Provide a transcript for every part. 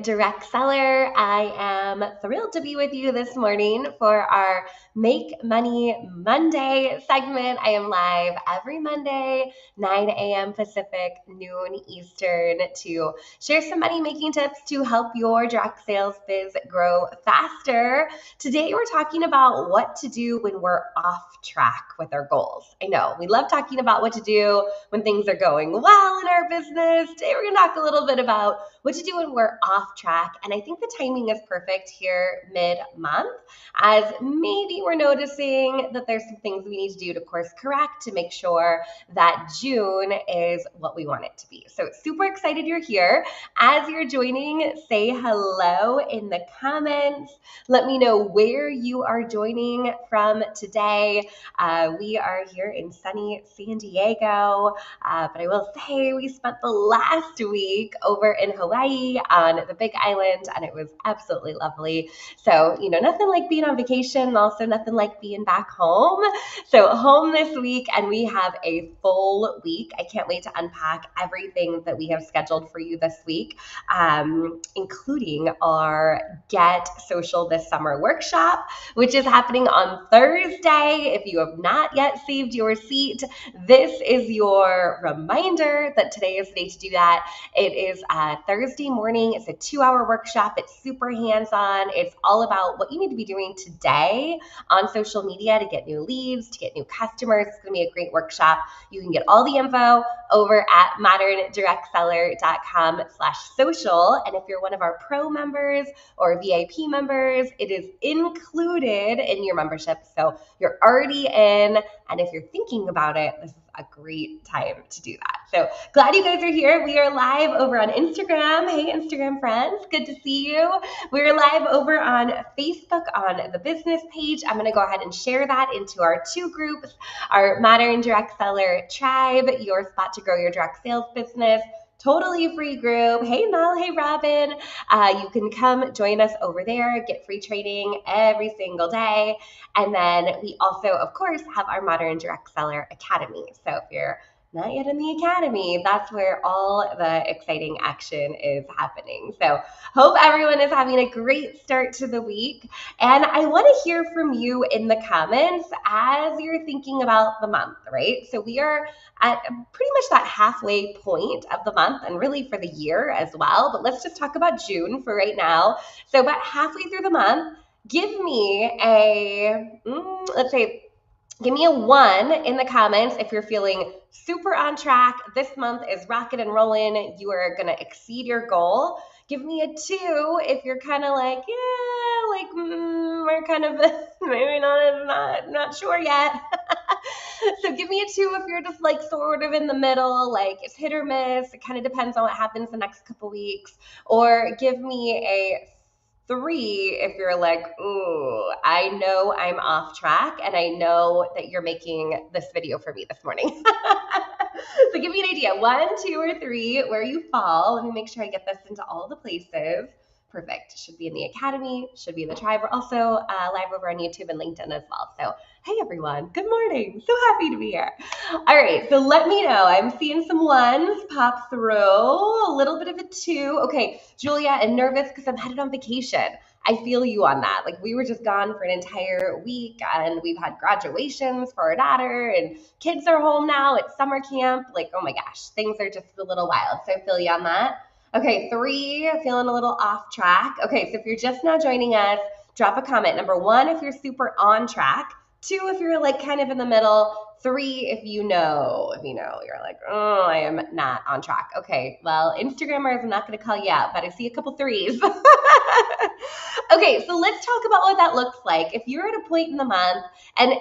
Direct Seller. I am thrilled to be with you this morning for our Make Money Monday segment. I am live every Monday, 9 a.m. Pacific, noon Eastern, to share some money making tips to help your direct sales biz grow faster. Today, we're talking about what to do when we're off track with our goals. I know we love talking about what to do when things are going well in our business. Today, we're going to talk a little bit about what to do when we're off track. And I think the timing is perfect here mid-month, as maybe we're noticing that there's some things we need to do to course correct to make sure that June is what we want it to be. So super excited you're here. As you're joining, say hello in the comments. Let me know where you are joining from today. We are here in sunny San Diego, but I will say we spent the last week over in Hawaii on the Big Island, and it was absolutely lovely. So, nothing like being on vacation, also nothing like being back home. So home this week, and we have a full week. I can't wait to unpack everything that we have scheduled for you this week, including our Get Social This Summer workshop, which is happening on Thursday. If you have not yet saved your seat, this is your reminder that today is the day to do that. It is Thursday morning. It's a 2-hour workshop. It's super hands-on. It's all about what you need to be doing today on social media to get new leads, to get new customers. It's going to be a great workshop. You can get all the info over at moderndirectseller.com/social. And if you're one of our pro members or VIP members, it is included in your membership. So you're already in. And if you're thinking about it, this is a great time to do that. So glad you guys are here. We are live over on Instagram. Hey, Instagram friends, good to see you. We're live over on Facebook on the business page. I'm going to go ahead and share that into our 2 groups, our Modern Direct Seller Tribe, your spot to grow your direct sales business. Totally free group. Hey, Mel. Hey, Robin. You can come join us over there, get free training every single day. And then we also, of course, have our Modern Direct Seller Academy. So if you're not yet in the academy, that's where all the exciting action is happening. So hope everyone is having a great start to the week. And I want to hear from you in the comments as you're thinking about the month, right? So we are at pretty much that halfway point of the month, and really for the year as well. But let's just talk about June for right now. So about halfway through the month, give me a, give me a 1 in the comments if you're feeling super on track. This month is rocking and rolling. You are going to exceed your goal. Give me a 2 if you're kind of like, we're kind of maybe not sure yet. So give me a 2 if you're just like sort of in the middle, like it's hit or miss. It kind of depends on what happens the next couple weeks. Or give me a 3 if you're like, ooh, I know I'm off track and I know that you're making this video for me this morning. So give me an idea, 1, 2, or 3, where you fall. Let me make sure I get this into all the places. Perfect. Should be in the academy, should be in the tribe. We're also live over on YouTube and LinkedIn as well. So hey everyone, good morning. So happy to be here. All right, so let me know. I'm seeing some 1s pop through, a little bit of a 2. Okay, Julia, I'm nervous because I'm headed on vacation. I feel you on that. Like we were just gone for an entire week and we've had graduations for our daughter and kids are home now. It's summer camp. Like, oh my gosh, things are just a little wild. So I feel you on that. Okay, 3, feeling a little off track. Okay, so if you're just now joining us, drop a comment. Number 1, if you're super on track. 2, if you're like kind of in the middle. 3, if you know, you're like, oh, I am not on track. Okay, well, Instagrammers, I'm not going to call you out, but I see a couple 3s. Okay, so let's talk about what that looks like. If you're at a point in the month, and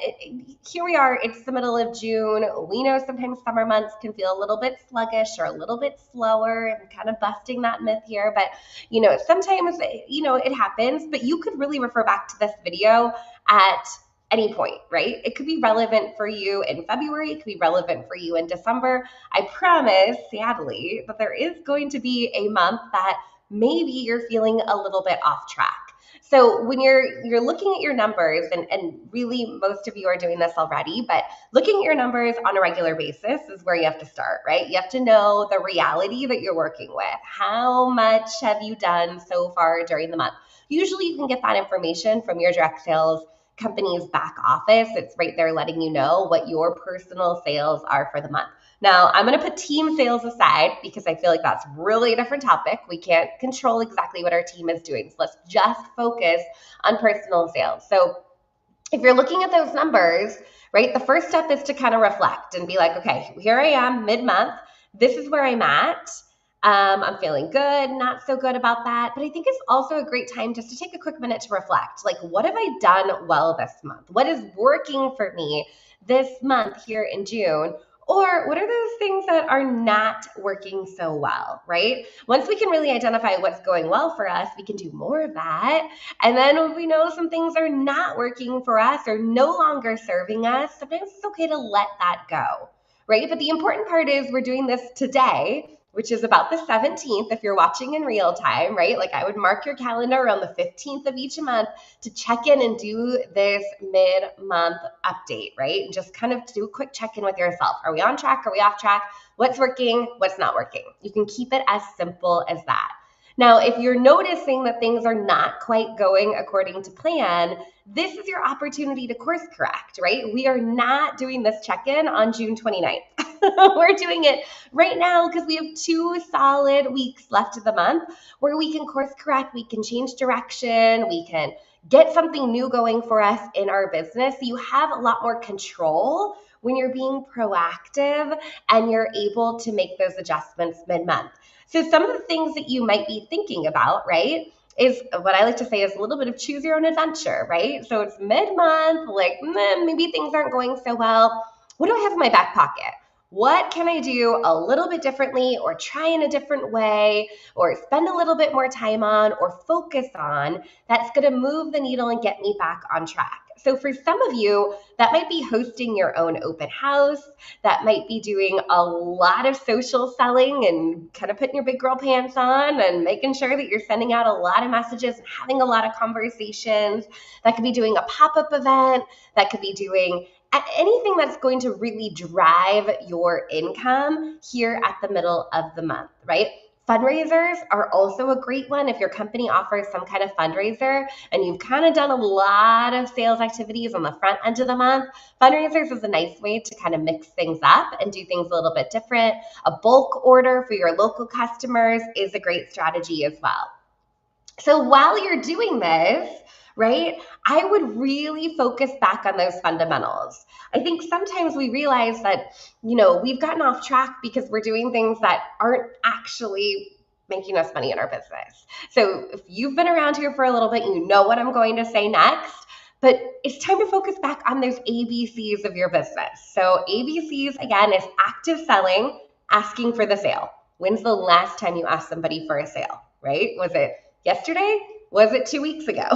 here we are, it's the middle of June. We know sometimes summer months can feel a little bit sluggish or a little bit slower. I'm kind of busting that myth here, but sometimes, it happens, but you could really refer back to this video at any point, right? It could be relevant for you in February. It could be relevant for you in December. I promise, sadly, that there is going to be a month that maybe you're feeling a little bit off track. So when you're looking at your numbers, and really most of you are doing this already, but looking at your numbers on a regular basis is where you have to start, right? You have to know the reality that you're working with. How much have you done so far during the month? Usually you can get that information from your direct sales company's back office. It's right there letting you know what your personal sales are for the month. Now, I'm going to put team sales aside because I feel like that's really a different topic. We can't control exactly what our team is doing. So let's just focus on personal sales. So if you're looking at those numbers, right, the first step is to kind of reflect and be like, okay, here I am mid-month. This is where I'm at. I'm feeling good, not so good about that. But I think it's also a great time just to take a quick minute to reflect. Like, what have I done well this month? What is working for me this month here in June? Or what are those things that are not working so well, right? Once we can really identify what's going well for us, we can do more of that. And then when we know some things are not working for us or no longer serving us, sometimes it's okay to let that go, right? But the important part is we're doing this today, which is about the 17th if you're watching in real time, right? Like I would mark your calendar around the 15th of each month to check in and do this mid-month update, right? And just kind of do a quick check-in with yourself. Are we on track? Are we off track? What's working? What's not working? You can keep it as simple as that. Now, if you're noticing that things are not quite going according to plan, this is your opportunity to course correct, right? We are not doing this check-in on June 29th. We're doing it right now because we have 2 solid weeks left of the month where we can course correct, we can change direction, we can get something new going for us in our business. So you have a lot more control when you're being proactive and you're able to make those adjustments mid-month. So some of the things that you might be thinking about, right, is what I like to say is a little bit of choose your own adventure, right? So it's mid-month, like maybe things aren't going so well. What do I have in my back pocket? What can I do a little bit differently or try in a different way or spend a little bit more time on or focus on that's going to move the needle and get me back on track? So for some of you, that might be hosting your own open house. That might be doing a lot of social selling and kind of putting your big girl pants on and making sure that you're sending out a lot of messages and having a lot of conversations. That could be doing a pop-up event. That could be doing anything that's going to really drive your income here at the middle of the month, right? Fundraisers are also a great one. If your company offers some kind of fundraiser and you've kind of done a lot of sales activities on the front end of the month, fundraisers is a nice way to kind of mix things up and do things a little bit different. A bulk order for your local customers is a great strategy as well. So while you're doing this, right, I would really focus back on those fundamentals. I think sometimes we realize that, we've gotten off track because we're doing things that aren't actually making us money in our business. So if you've been around here for a little bit, you know what I'm going to say next. But it's time to focus back on those ABCs of your business. So ABCs, again, is active selling, asking for the sale. When's the last time you asked somebody for a sale, right? Was it yesterday? Was it 2 weeks ago?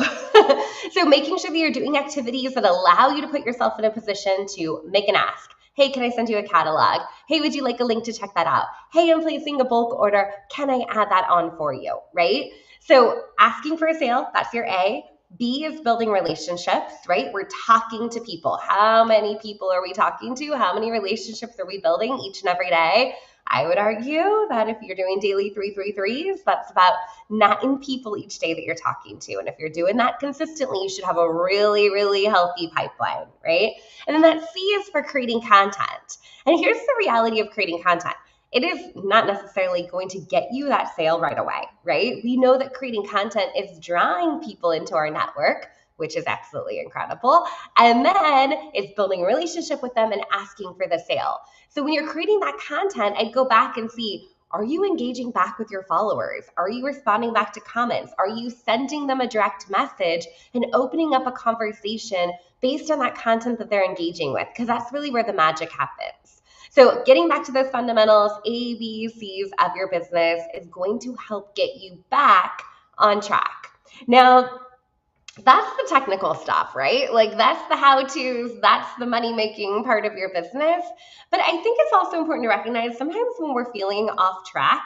So making sure that you're doing activities that allow you to put yourself in a position to make an ask. Hey, can I send you a catalog? Hey, would you like a link to check that out? Hey, I'm placing a bulk order. Can I add that on for you, right? So asking for a sale, that's your A. B is building relationships, right? We're talking to people. How many people are we talking to? How many relationships are we building each and every day? I would argue that if you're doing daily 333s, that's about 9 people each day that you're talking to. And if you're doing that consistently, you should have a really, really healthy pipeline, right? And then that C is for creating content. And here's the reality of creating content. It is not necessarily going to get you that sale right away, right? We know that creating content is drawing people into our network, which is absolutely incredible. And then it's building a relationship with them and asking for the sale. So when you're creating that content, I'd go back and see, are you engaging back with your followers? Are you responding back to comments? Are you sending them a direct message and opening up a conversation based on that content that they're engaging with? Because that's really where the magic happens. So getting back to those fundamentals, A, B, C's of your business is going to help get you back on track. Now, that's the technical stuff, right? Like that's the how-tos, that's the money-making part of your business. But I think it's also important to recognize sometimes when we're feeling off track,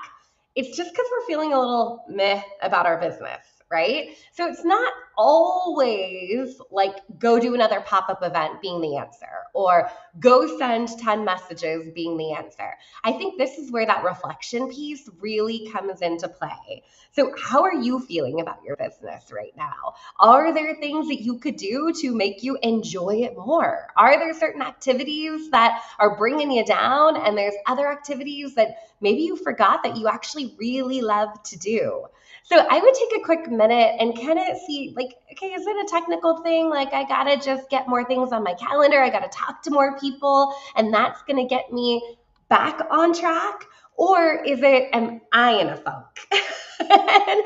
it's just because we're feeling a little meh about our business, right? So it's not always like go do another pop-up event being the answer, or go send 10 messages being the answer. I think this is where that reflection piece really comes into play. So how are you feeling about your business right now? Are there things that you could do to make you enjoy it more? Are there certain activities that are bringing you down, and there's other activities that maybe you forgot that you actually really love to do? So I would take a quick minute and kind of see, like, okay, is it a technical thing? Like, I got to just get more things on my calendar. I got to talk to more people, and that's going to get me back on track. Or is it, am I in a funk? And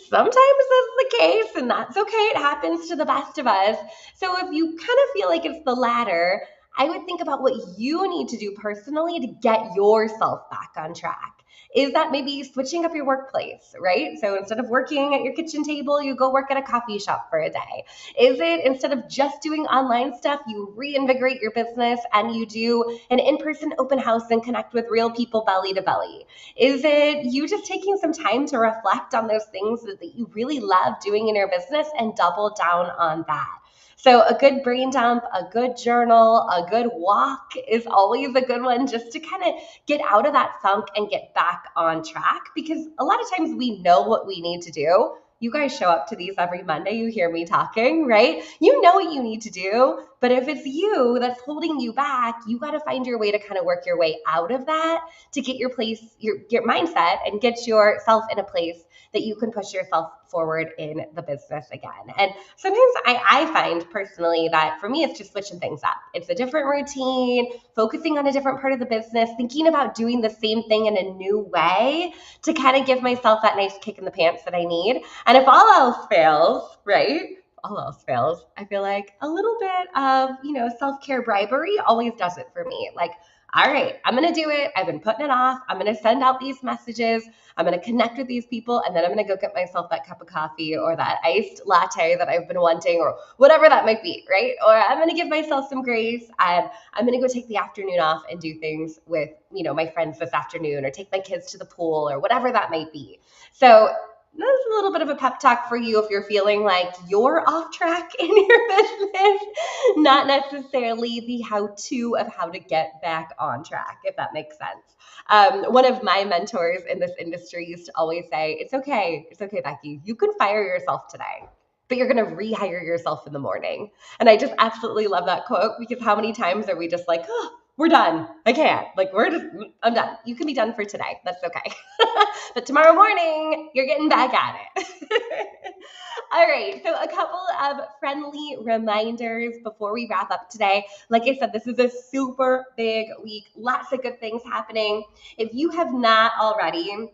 sometimes that's the case, and that's okay. It happens to the best of us. So if you kind of feel like it's the latter, I would think about what you need to do personally to get yourself back on track. Is that maybe switching up your workplace, right? So instead of working at your kitchen table, you go work at a coffee shop for a day. Is it instead of just doing online stuff, you reinvigorate your business and you do an in-person open house and connect with real people belly to belly? Is it you just taking some time to reflect on those things that you really love doing in your business and double down on that? So a good brain dump, a good journal, a good walk is always a good one, just to kind of get out of that funk and get back on track, because a lot of times we know what we need to do. You guys show up to these every Monday. You hear me talking, right? You know what you need to do, but if it's you that's holding you back, you got to find your way to kind of work your way out of that to get your mindset and get yourself in a place that you can push yourself forward in the business again. And sometimes I find personally that for me, it's just switching things up. It's a different routine, focusing on a different part of the business, thinking about doing the same thing in a new way to kind of give myself that nice kick in the pants that I need. And if all else fails, right? All else fails, I feel like a little bit of, self-care bribery always does it for me. Like, all right, I'm going to do it. I've been putting it off. I'm going to send out these messages. I'm going to connect with these people, and then I'm going to go get myself that cup of coffee or that iced latte that I've been wanting, or whatever that might be, right? Or I'm going to give myself some grace, and I'm going to go take the afternoon off and do things with, my friends this afternoon, or take my kids to the pool, or whatever that might be. So this is a little bit of a pep talk for you if you're feeling like you're off track in your business, not necessarily the how-to of how to get back on track, if that makes sense. One of my mentors in this industry used to always say, it's okay, Becky, you can fire yourself today, but you're going to rehire yourself in the morning. And I just absolutely love that quote, because how many times are we just like, oh, we're done. I can't. I'm done. You can be done for today. That's okay. But tomorrow morning, you're getting back at it. All right. So a couple of friendly reminders before we wrap up today. Like I said, this is a super big week. Lots of good things happening. If you have not already,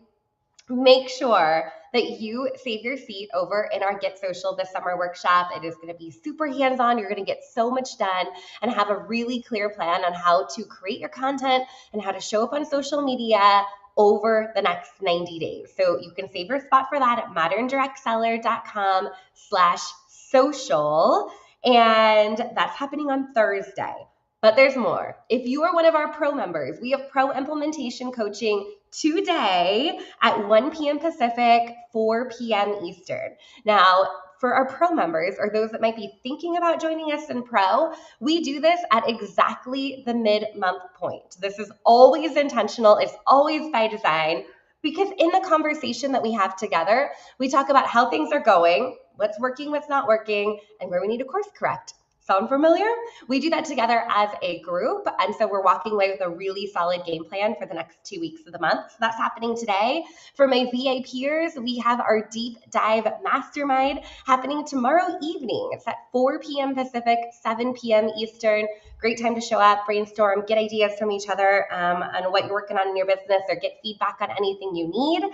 make sure that you save your seat over in our Get Social this summer workshop. It is going to be super hands-on. You're going to get so much done and have a really clear plan on how to create your content and how to show up on social media over the next 90 days. So you can save your spot for that at moderndirectseller.com/social. And that's happening on Thursday. But there's more. If you are one of our pro members, we have pro implementation coaching today at 1 p.m. Pacific, 4 p.m. Eastern. Now, for our pro members, or those that might be thinking about joining us in pro, we do this at exactly the mid-month point. This is always intentional. It's always by design, because in the conversation that we have together, we talk about how things are going, what's working, what's not working, and where we need to course correct. Sound familiar? We do that together as a group, and so we're walking away with a really solid game plan for the next 2 weeks of the month. So that's happening today. For my VAPers, we have our deep dive mastermind happening tomorrow evening. It's at 4 p.m. Pacific, 7 p.m. Eastern. Great time to show up, brainstorm, get ideas from each other on what you're working on in your business, or get feedback on anything you need.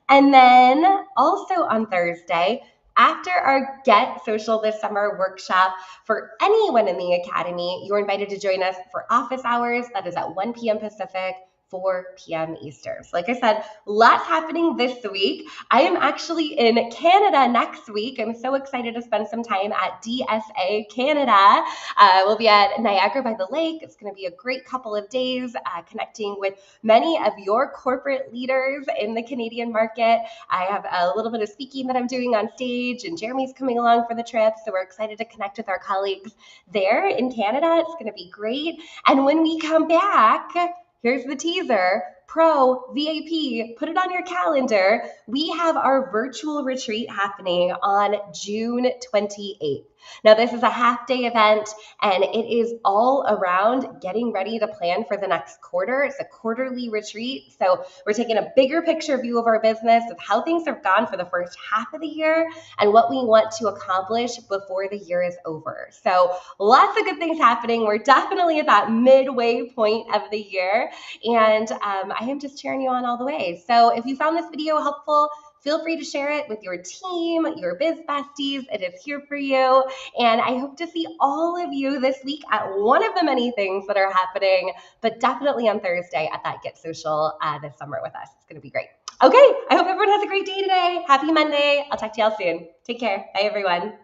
And then also on Thursday, after our Get Social this summer workshop, for anyone in the Academy, you're invited to join us for office hours. That is at 1 p.m. Pacific, 4 p.m. Eastern. So like I said, lots happening this week. I am actually in Canada next week. I'm so excited to spend some time at DSA Canada. We'll be at Niagara by the Lake. It's going to be a great couple of days connecting with many of your corporate leaders in the Canadian market. I have a little bit of speaking that I'm doing on stage, and Jeremy's coming along for the trip. So we're excited to connect with our colleagues there in Canada. It's going to be great. And when we come back, here's the teaser. Pro, VAP, put it on your calendar. We have our virtual retreat happening on June 28th. Now, this is a half-day event, and it is all around getting ready to plan for the next quarter. It's a quarterly retreat, so we're taking a bigger picture view of our business, of how things have gone for the first half of the year, and what we want to accomplish before the year is over. So lots of good things happening. We're definitely at that midway point of the year, and I am just cheering you on all the way. So if you found this video helpful, feel free to share it with your team, your biz besties. It is here for you. And I hope to see all of you this week at one of the many things that are happening, but definitely on Thursday at that Get Social this summer with us. It's going to be great. Okay, I hope everyone has a great day today. Happy Monday. I'll talk to y'all soon. Take care. Bye, everyone.